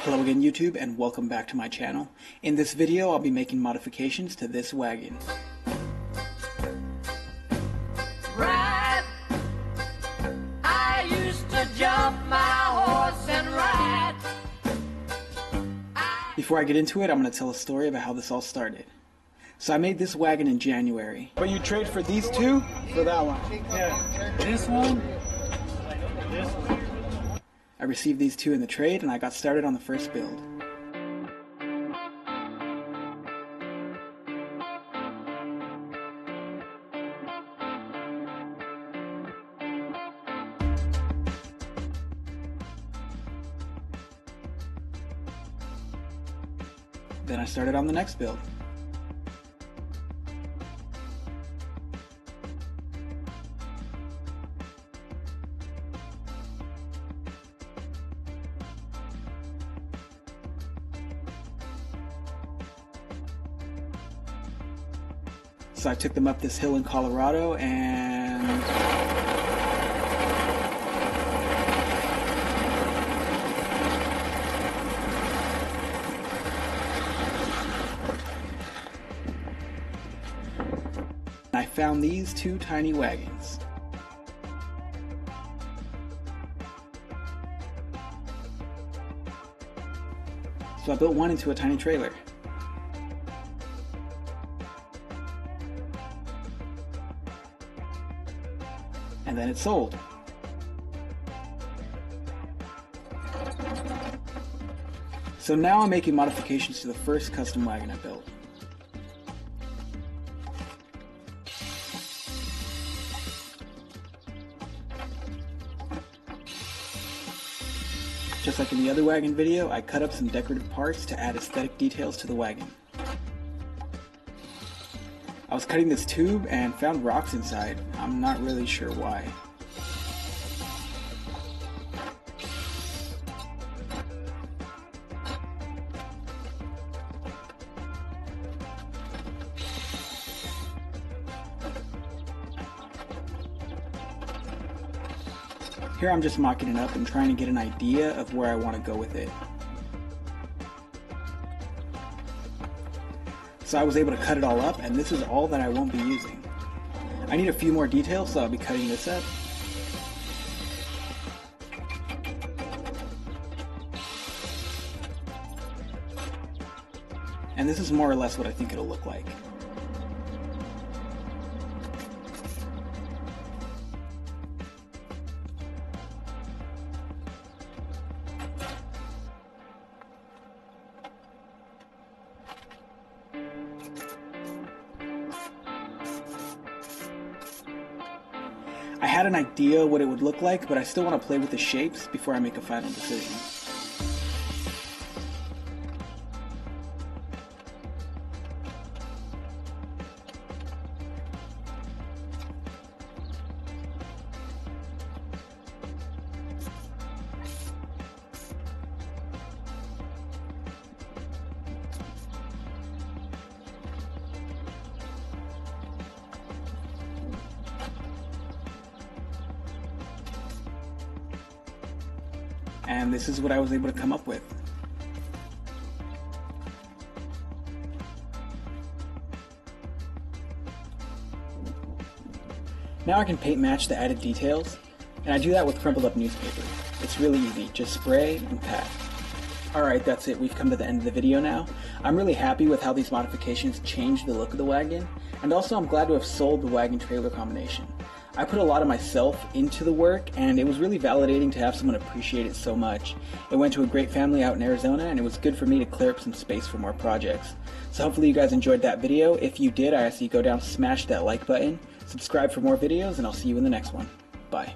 Hello again YouTube, and welcome back to my channel. In this video I'll be making modifications to this wagon. Ride. I used to jump my horse and ride. Before I get into it, I'm going to tell a story about how this all started. So I made this wagon in January. But you trade for these two? For that one? Yeah, this one, this one. I received these two in the trade and I got started on the first build. Then I started on the next build. So I took them up this hill in Colorado and I found these two tiny wagons. So I built one into a tiny trailer. And then it sold. So now I'm making modifications to the first custom wagon I built. Just like in the other wagon video, I cut up some decorative parts to add aesthetic details to the wagon. I was cutting this tube and found rocks inside. I'm not really sure why. Here I'm just mocking it up and trying to get an idea of where I want to go with it. So I was able to cut it all up, and this is all that I won't be using. I need a few more details, so I'll be cutting this up. And this is more or less what I think it'll look like. I had an idea what it would look like, but I still want to play with the shapes before I make a final decision. And this is what I was able to come up with. Now I can paint match the added details, and I do that with crumpled up newspaper. It's really easy, just spray and pat. Alright, that's it, we've come to the end of the video now. I'm really happy with how these modifications changed the look of the wagon, and also I'm glad to have sold the wagon trailer combination. I put a lot of myself into the work, and it was really validating to have someone appreciate it so much. It went to a great family out in Arizona, and it was good for me to clear up some space for more projects. So hopefully you guys enjoyed that video. If you did, I ask you to go down, smash that like button, subscribe for more videos, and I'll see you in the next one. Bye.